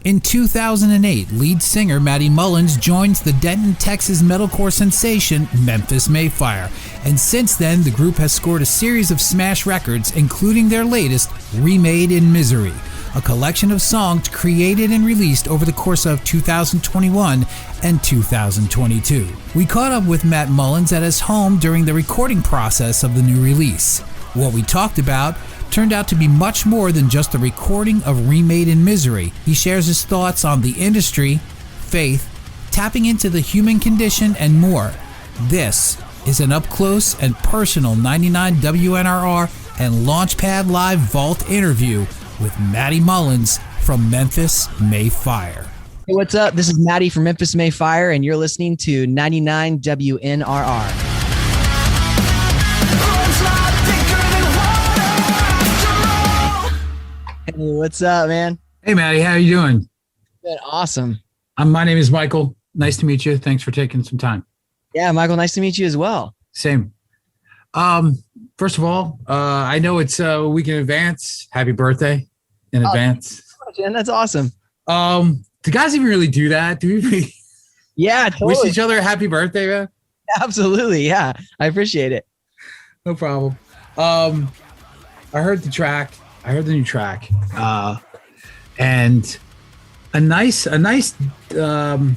In 2008, lead singer Matty Mullens joins the Denton, Texas metalcore sensation Memphis May Fire, and since then the group has scored a series of smash records, including their latest, Remade In Misery, a collection of songs created and released over the course of 2021 and 2022. We caught up with Matt Mullins at his home during the recording process of the new release. What we talked about turned out to be much more than just a recording of Remade In Misery. He shares his thoughts on the industry, faith, tapping into the human condition, and more. This is an up-close and personal 99 WNRR and Launchpad Live Vault interview with Matty Mullens from Memphis May Fire. Hey, what's up? This is Matty from Memphis May Fire, and you're listening to 99 WNRR. Hey, what's up, man? Hey, Matty, how are you doing? Good, awesome. My name is Michael. Nice to meet you. Thanks for taking some time. Yeah, Michael, nice to meet you as well. Same. First of all, I know it's a week in advance. Happy birthday in advance. And that's awesome. Do guys even really do that? Do we really yeah, totally. wish each other a happy birthday, man? Absolutely, yeah. I appreciate it. No problem. I heard the track. I heard the new track, and a nice, kind of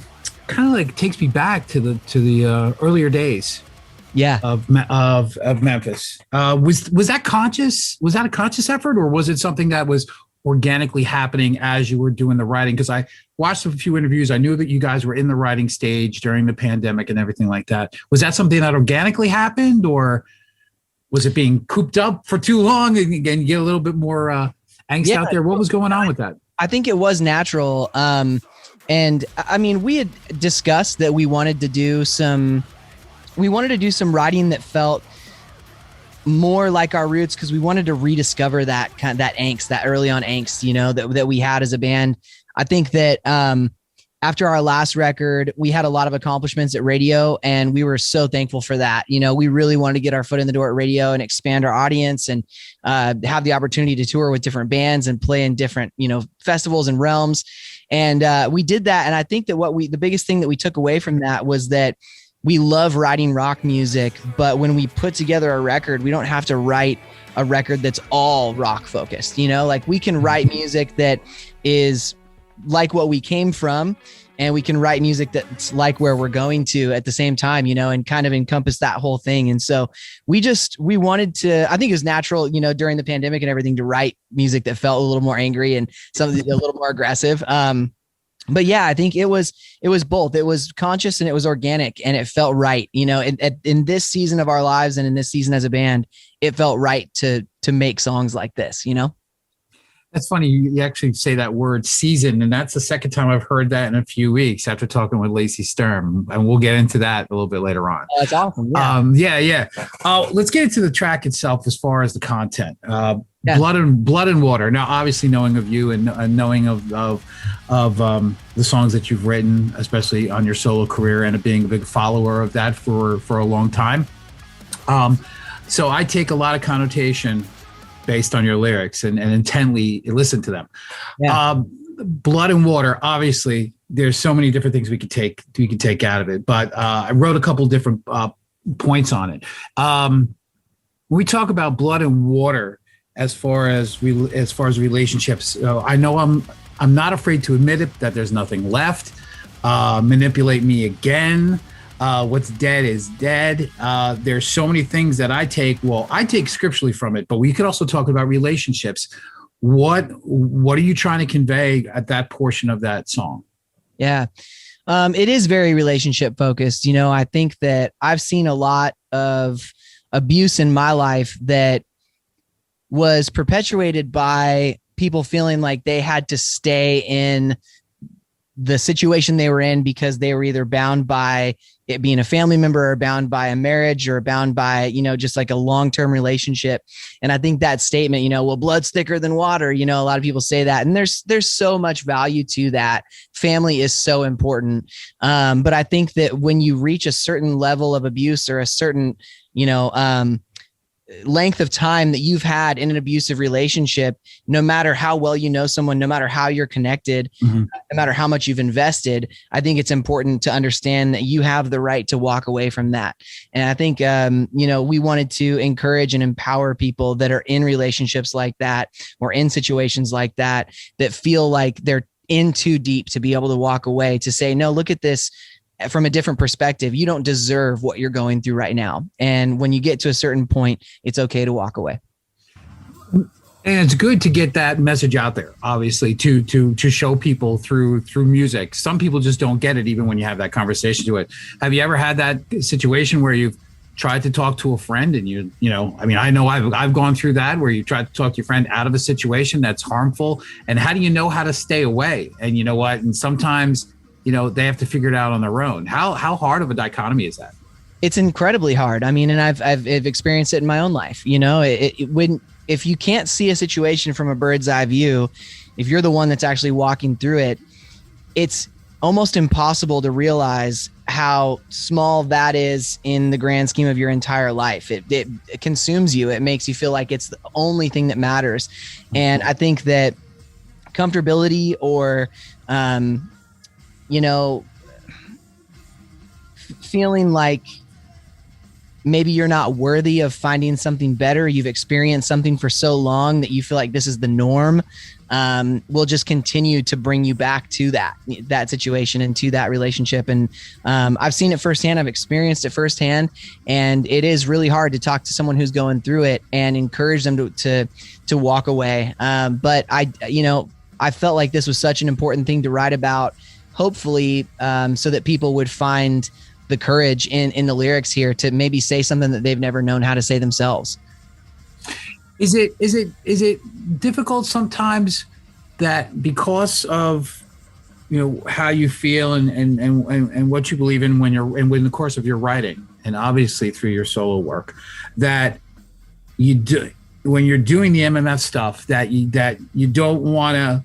like takes me back to the earlier days. Yeah. Of Memphis. Was that conscious? Was that a conscious effort, or was it something that was organically happening as you were doing the writing? Because I watched a few interviews. I knew that you guys were in the writing stage during the pandemic and everything like that. Was that something that organically happened, or was it being cooped up for too long and you get a little bit more angst out there? What was going on with that? I think it was natural. And I mean, we had discussed that we wanted to do some writing that felt more like our roots, because we wanted to rediscover that angst, that early on angst, that we had as a band. I think that after our last record, we had a lot of accomplishments at radio, and we were so thankful for that. We really wanted to get our foot in the door at radio and expand our audience and have the opportunity to tour with different bands and play in different, festivals and realms. And we did that. And I think that the biggest thing that we took away from that was that we love writing rock music, but when we put together a record, we don't have to write a record that's all rock focused. Like we can write music that is like what we came from, and we can write music that's like where we're going to at the same time, and kind of encompass that whole thing. And so we wanted to, I think it was natural, during the pandemic and everything, to write music that felt a little more angry and something a little more aggressive. But yeah, I think it was both. It was conscious and it was organic, and it felt right. In this season of our lives and in this season as a band, it felt right to make songs like this, That's funny. You actually say that word season, and that's the second time I've heard that in a few weeks after talking with Lacey Sturm, and we'll get into that a little bit later on. Oh, that's awesome. Yeah. Let's get into the track itself as far as the content. Blood and Water. Now, obviously, knowing of you and knowing of the songs that you've written, especially on your solo career, and being a big follower of that for a long time. So I take a lot of connotation based on your lyrics and intently listen to them. Yeah. Blood and Water, obviously, there's so many different things we could take out of it, but I wrote a couple different points on it. When we talk about blood and water, as far as relationships, I know I'm not afraid to admit it, that there's nothing left. Manipulate me again. What's dead is dead. There's so many things that I take scripturally from it, but we could also talk about relationships. What are you trying to convey at that portion of that song? Yeah. It is very relationship focused. I think that I've seen a lot of abuse in my life that was perpetuated by people feeling like they had to stay in the situation they were in because they were either bound by it being a family member or bound by a marriage or bound by, just like a long-term relationship. And I think that statement, well, blood's thicker than water, a lot of people say that. And there's so much value to that. Family is so important. But I think that when you reach a certain level of abuse or a certain, length of time that you've had in an abusive relationship, no matter how well you know someone, no matter how you're connected, no matter how much you've invested, I think it's important to understand that you have the right to walk away from that. And I think, we wanted to encourage and empower people that are in relationships like that or in situations like that feel like they're in too deep to be able to walk away, to say, no, look at this from a different perspective. You don't deserve what you're going through right now. And when you get to a certain point, it's okay to walk away. And it's good to get that message out there, obviously, to show people through music. Some people just don't get it, even when you have that conversation to it. Have you ever had that situation where you've tried to talk to a friend and I know I've gone through that, where you tried to talk to your friend out of a situation that's harmful, and how do you know how to stay away? And you know what? And sometimes they have to figure it out on their own. How hard of a dichotomy is that? It's incredibly hard. I mean, and I've experienced it in my own life. If you can't see a situation from a bird's eye view, if you're the one that's actually walking through it, it's almost impossible to realize how small that is in the grand scheme of your entire life. It consumes you. It makes you feel like it's the only thing that matters. And I think that comfortability or, feeling like maybe you're not worthy of finding something better, you've experienced something for so long that you feel like this is the norm, will just continue to bring you back to that situation and to that relationship. And I've seen it firsthand. I've experienced it firsthand, and it is really hard to talk to someone who's going through it and encourage them to walk away. But I felt like this was such an important thing to write about, hopefully, so that people would find the courage in the lyrics here to maybe say something that they've never known how to say themselves. Is it difficult sometimes that because of how you feel and what you believe in when the course of your writing, and obviously through your solo work, that you do when you're doing the MMF stuff, that you don't want to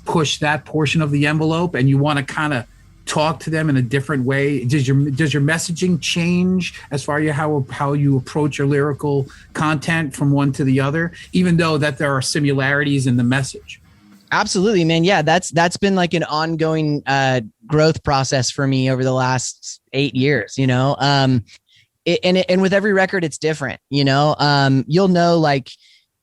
push that portion of the envelope, and you want to kind of talk to them in a different way? Does your messaging change as far as how you approach your lyrical content from one to the other, even though that there are similarities in the message? Absolutely, man. Yeah, that's been like an ongoing growth process for me over the last 8 years. And with every record, it's different. You'll know, like,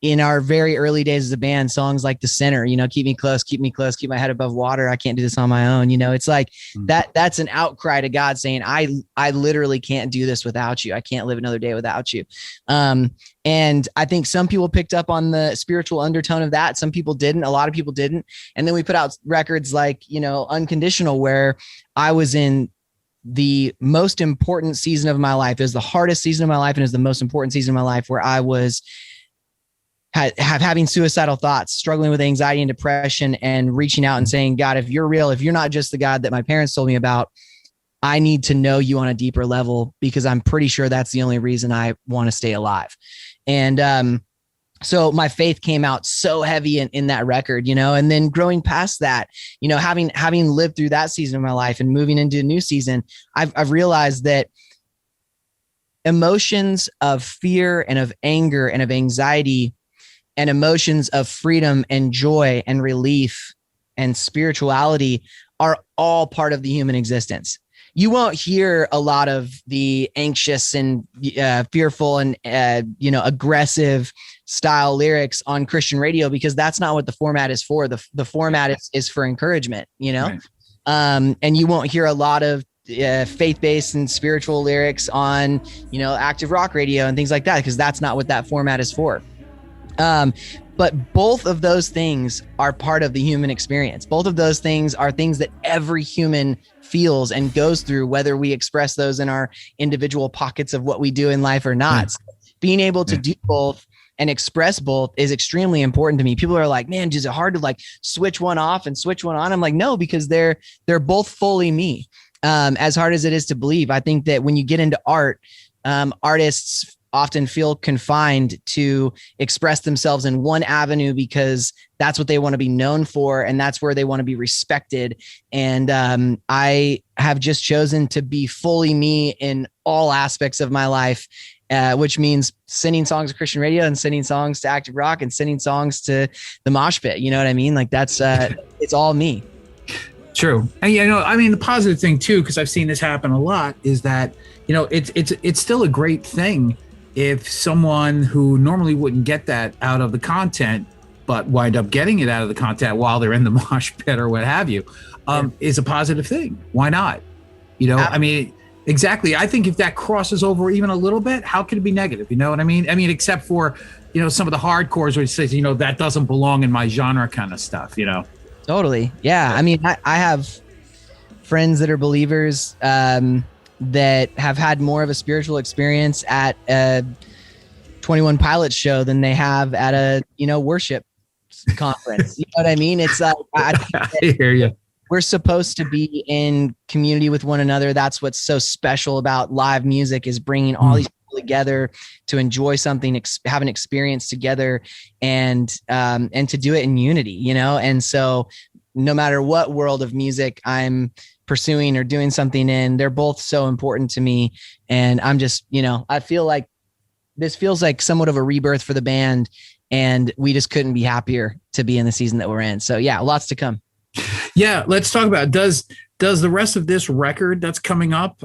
in our very early days as a band, songs like The Sinner, keep me close, keep my head above water, I can't do this on my own. It's like that's an outcry to God saying, I literally can't do this without you. I can't live another day without you. And I think some people picked up on the spiritual undertone of that. Some people didn't. A lot of people didn't. And then we put out records like, Unconditional, where I was in the most important season of my life. It was the hardest season of my life, and it was the most important season of my life, where I was having suicidal thoughts, struggling with anxiety and depression, and reaching out and saying, God, if you're real, if you're not just the God that my parents told me about, I need to know you on a deeper level, because I'm pretty sure that's the only reason I want to stay alive. And so my faith came out so heavy in that record, and then growing past that, having lived through that season of my life and moving into a new season, I've realized that emotions of fear and of anger and of anxiety and emotions of freedom and joy and relief and spirituality are all part of the human existence. You won't hear a lot of the anxious and fearful and aggressive style lyrics on Christian radio, because that's not what the format is for. The format is for encouragement, Right. And you won't hear a lot of faith-based and spiritual lyrics on, active rock radio and things like that, because that's not what that format is for. But both of those things are part of the human experience. Both of those things are things that every human feels and goes through, whether we express those in our individual pockets of what we do in life or not. So being able to do both and express both is extremely important to me. People are like, man, is it hard to like switch one off and switch one on? I'm like, no, because they're both fully me. As hard as it is to believe, I think that when you get into art, artists often feel confined to express themselves in one avenue because that's what they want to be known for, and that's where they want to be respected. And I have just chosen to be fully me in all aspects of my life, which means sending songs to Christian radio and sending songs to active rock and sending songs to the mosh pit. You know what I mean? Like that's, it's all me. True. And I mean, the positive thing too, because I've seen this happen a lot, is that, it's still a great thing if someone who normally wouldn't get that out of the content, but wind up getting it out of the content while they're in the mosh pit or what have you, is a positive thing. Why not? I mean, exactly. I think if that crosses over even a little bit, how could it be negative? You know what I mean? I mean, except for, some of the hardcores where it says, that doesn't belong in my genre kind of stuff, Totally. Yeah. I mean, I have friends that are believers, that have had more of a spiritual experience at a 21 Pilots show than they have at a, worship conference. You know what I mean? It's like, I hear you. We're supposed to be in community with one another. That's what's so special about live music, is bringing all these people together to enjoy something, have an experience together, and to do it in unity, And so no matter what world of music I'm pursuing or doing something in, they're both so important to me. And I'm just, I feel like this feels like somewhat of a rebirth for the band, and we just couldn't be happier to be in the season that we're in. So yeah, lots to come. Yeah. Let's talk about, does the rest of this record that's coming up,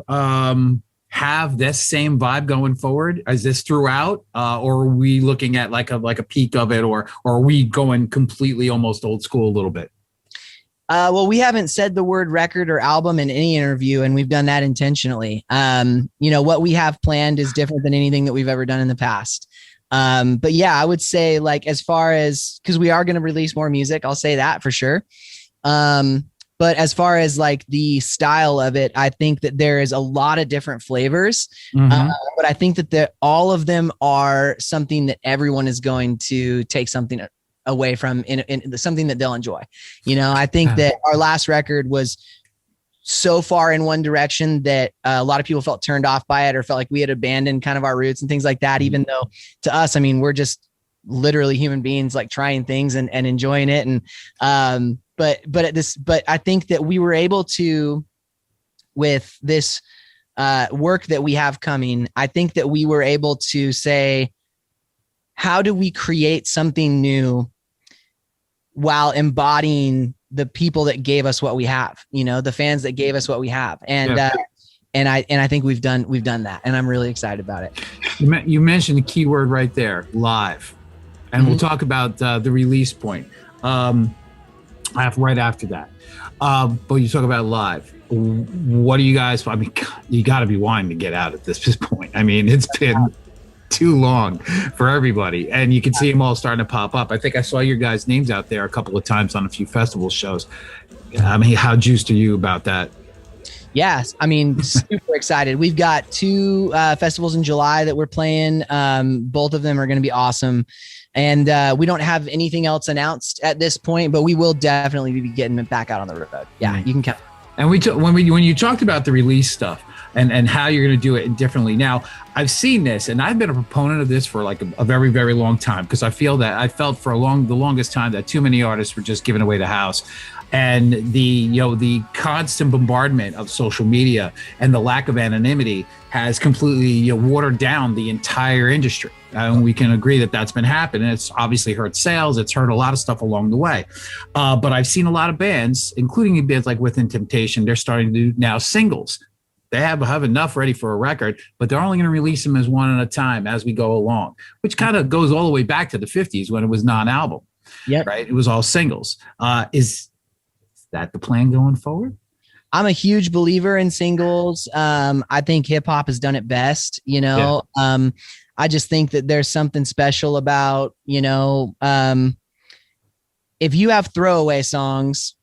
have this same vibe going forward? Is this throughout, or are we looking at like a peak of it, or are we going completely almost old school a little bit? Well, we haven't said the word record or album in any interview, and we've done that intentionally. What we have planned is different than anything that we've ever done in the past. But yeah, I would say, like, as far as, because we are going to release more music, I'll say that for sure. But as far as like the style of it, I think that there is a lot of different flavors. But I think that all of them are something that everyone is going to take something away from, in something that they'll enjoy. I think that our last record was so far in one direction that a lot of people felt turned off by it, or felt like we had abandoned kind of our roots and things like that. Even though to us, I mean, we're just literally human beings, like trying things and enjoying it. And, but I think that we were able to, with this work that we have coming, I think that we were able to say, how do we create something new while embodying the people that gave us what we have, the fans that gave us what we have. And, and I think we've done that, and I'm really excited about it. You mentioned the key word right there, live. And we'll talk about the release point right after that. But you talk about live. What do you guys, I mean, you got to be wanting to get out at this point. I mean, it's been too long for everybody, and you can see them all starting to pop up. I think I saw your guys' names out there a couple of times on a few festival shows. I mean, how juiced are you about that? Yes, I mean, super excited. We've got 2 festivals in July that we're playing. Both of them are going to be awesome. And we don't have anything else announced at this point, but we will definitely be getting it back out on the road. Yeah, you can count. And when you talked about the release stuff and how you're going to do it differently. Now, I've seen this, and I've been a proponent of this for like a very, very long time, because I felt for the longest time that too many artists were just giving away the house. And the constant bombardment of social media and the lack of anonymity has completely watered down the entire industry. And we can agree that that's been happening. It's obviously hurt sales. It's hurt a lot of stuff along the way. But I've seen a lot of bands, including bands like Within Temptation, they're starting to do now singles. They have enough ready for a record, but they're only going to release them as one at a time as we go along, which kind of goes all the way back to the 50s when it was non-album. Yeah, right. It was all singles. Is that the plan going forward? I'm a huge believer in singles. I think hip hop has done it best. I just think that there's something special about, if you have throwaway songs,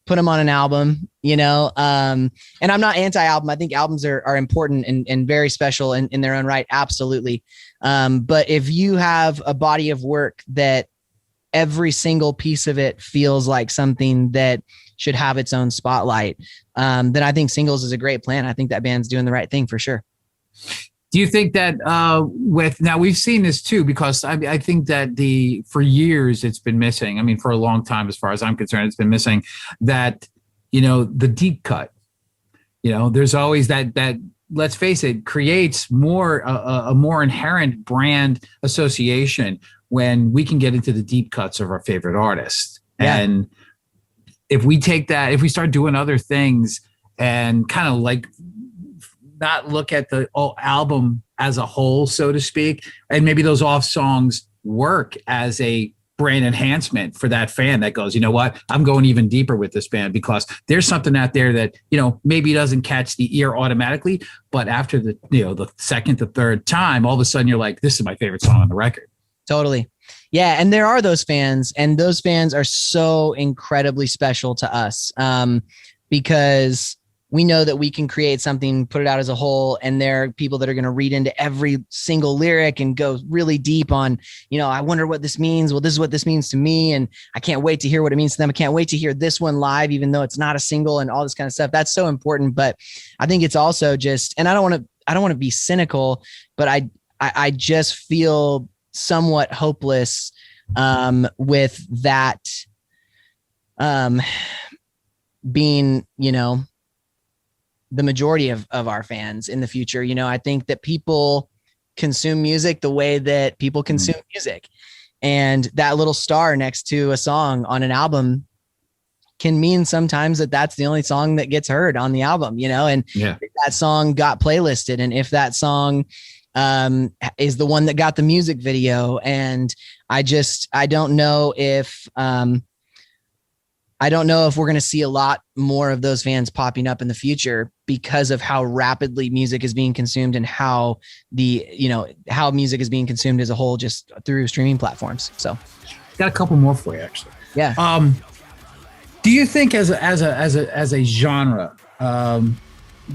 put them on an album, and I'm not anti-album. I think albums are important and very special in their own right. Absolutely. But if you have a body of work that every single piece of it feels like something that should have its own spotlight, then I think singles is a great plan. I think that band's doing the right thing for sure. Do you think that now we've seen this too, because I think that for years it's been missing. I mean, for a long time, as far as I'm concerned, it's been missing that, the deep cut, there's always that let's face it, creates more a more inherent brand association when we can get into the deep cuts of our favorite artists. Yeah. And if we take that, if we start doing other things and kind of like not look at the album as a whole, so to speak, and maybe those off songs work as a brand enhancement for that fan that goes, you know what, I'm going even deeper with this band because there's something out there that, you know, maybe doesn't catch the ear automatically, but after the, you know, the second, the third time, all of a sudden you're like, this is my favorite song on the record. Totally. Yeah. And there are those fans, and those fans are so incredibly special to us, because we know that we can create something, put it out as a whole, and there are people that are going to read into every single lyric and go really deep on, you know, I wonder what this means. Well, this is what this means to me, and I can't wait to hear what it means to them. I can't wait to hear this one live, even though it's not a single, and all this kind of stuff. That's so important. But I think it's also just, and I don't want to be cynical, but I just feel somewhat hopeless with that being, you know, the majority of our fans in the future. You know, I think that people consume music the way that people consume music, and that little star next to a song on an album can mean sometimes that that's the only song that gets heard on the album, you know, and if that song got playlisted, and if that song is the one that got the music video. And I don't know if we're going to see a lot more of those fans popping up in the future because of how rapidly music is being consumed, and how how music is being consumed as a whole, just through streaming platforms. So got a couple more for you, actually. Yeah. Do you think as a genre,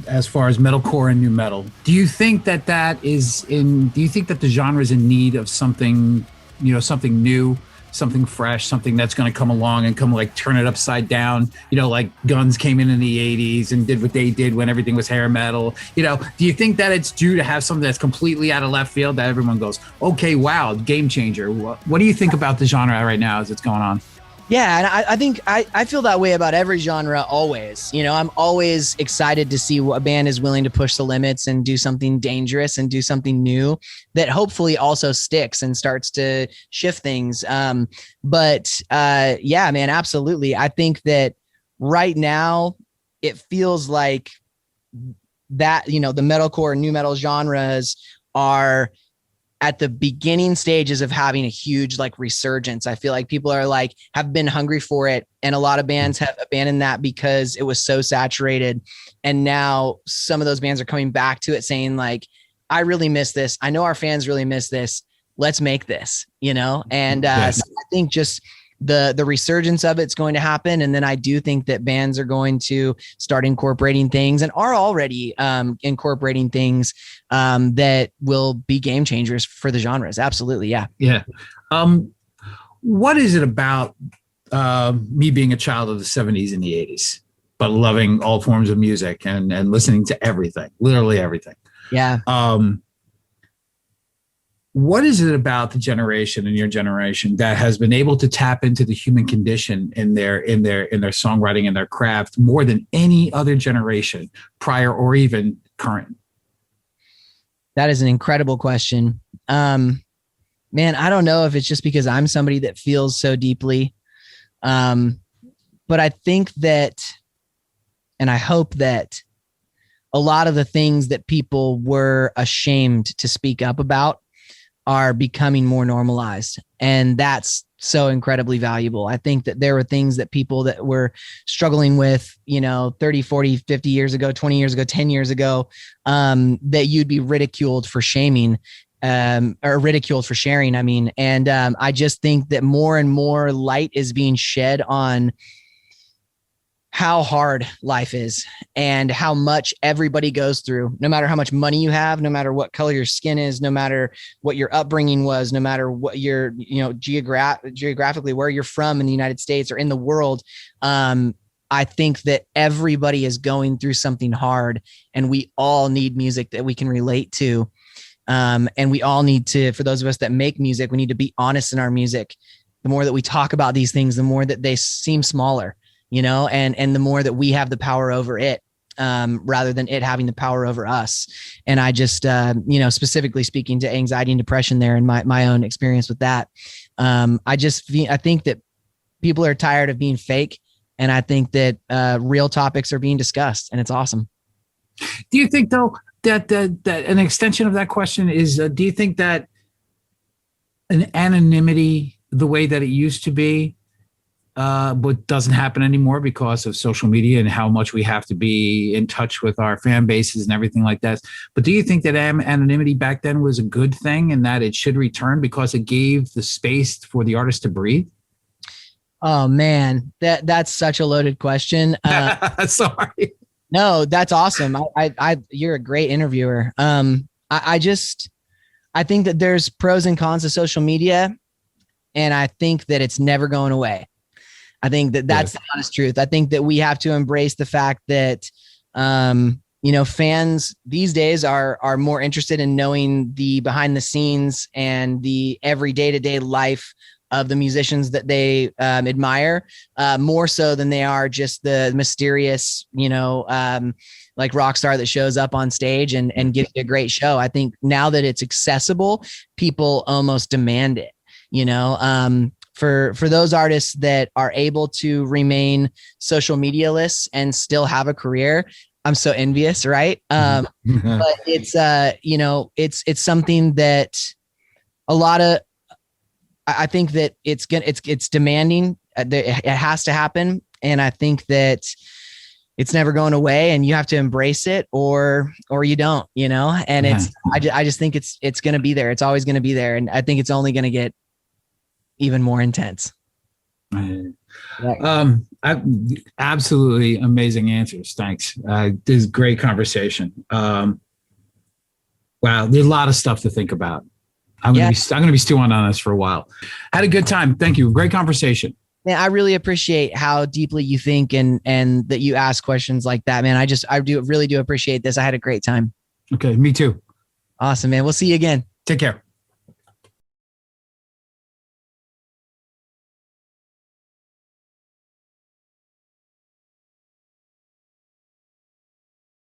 as far as metalcore and new metal, do you think that the genre is in need of something, you know, something new, something fresh, something that's going to come along and come like turn it upside down, you know, like Guns came in the 80s and did what they did when everything was hair metal, you know? Do you think that it's due to have something that's completely out of left field that everyone goes, okay, wow, game changer? What do you think about the genre right now as it's going on? Yeah, and I think I feel that way about every genre always. You know, I'm always excited to see what a band is willing to push the limits and do something dangerous and do something new that hopefully also sticks and starts to shift things. But yeah, man, absolutely. I think that right now it feels like that, you know, the metalcore and new metal genres are at the beginning stages of having a huge like resurgence. I feel like people are like, have been hungry for it. And a lot of bands have abandoned that because it was so saturated. And now some of those bands are coming back to it saying like, I really miss this. I know our fans really miss this. Let's make this, you know? And so I think just the resurgence of it's going to happen. And then I do think that bands are going to start incorporating things, and are already incorporating things that will be game changers for the genres. Absolutely. Yeah. Yeah. What is it about me being a child of the 70s and the 80s, but loving all forms of music and listening to everything, literally everything? Yeah. What is it about the generation and your generation that has been able to tap into the human condition in their songwriting and their craft more than any other generation, prior or even current? That is an incredible question. Man, I don't know if it's just because I'm somebody that feels so deeply. But I think that, and I hope that a lot of the things that people were ashamed to speak up about are becoming more normalized. And that's so incredibly valuable. I think that there were things that people that were struggling with, you know, 30, 40, 50 years ago, 20 years ago, 10 years ago, that you'd be ridiculed for shaming, or ridiculed for sharing. I mean, and I just think that more and more light is being shed on how hard life is and how much everybody goes through, no matter how much money you have, no matter what color your skin is, no matter what your upbringing was, no matter what your, you know, geographically where you're from in the United States or in the world. I think that everybody is going through something hard, and we all need music that we can relate to. And we all need to, for those of us that make music, we need to be honest in our music. The more that we talk about these things, the more that they seem smaller, you know, and the more that we have the power over it. rather than it having the power over us. And I just, specifically speaking to anxiety and depression there and my own experience with that. I think that people are tired of being fake. And I think that real topics are being discussed, and it's awesome. Do you think, though, that an extension of that question is, do you think that an anonymity, the way that it used to be, but doesn't happen anymore because of social media and how much we have to be in touch with our fan bases and everything like that? But do you think that anonymity back then was a good thing and that it should return because it gave the space for the artist to breathe? Oh man, that's such a loaded question. Sorry. No, that's awesome. You're a great interviewer. I think that there's pros and cons to social media, and I think that it's never going away. I think that that's the honest truth. I think that we have to embrace the fact that, fans these days are more interested in knowing the behind the scenes and the every day-to-day life of the musicians that they admire, more so than they are just the mysterious, like rock star that shows up on stage and gives you a great show. I think now that it's accessible, people almost demand it, for those artists that are able to remain social media-less and still have a career. I'm so envious, right? But it's, it's something that I think that it's demanding. It has to happen. And I think that it's never going away, and you have to embrace it or you don't, and I just think it's going to be there. It's always going to be there. And I think it's only going to get even more intense. Absolutely amazing answers. Thanks. This is great conversation. Wow. There's a lot of stuff to think about. I'm going to be stewing on this for a while. Had a good time. Thank you. Great conversation. Man, I really appreciate how deeply you think and that you ask questions like that, man. I really do appreciate this. I had a great time. Okay. Me too. Awesome, man. We'll see you again. Take care.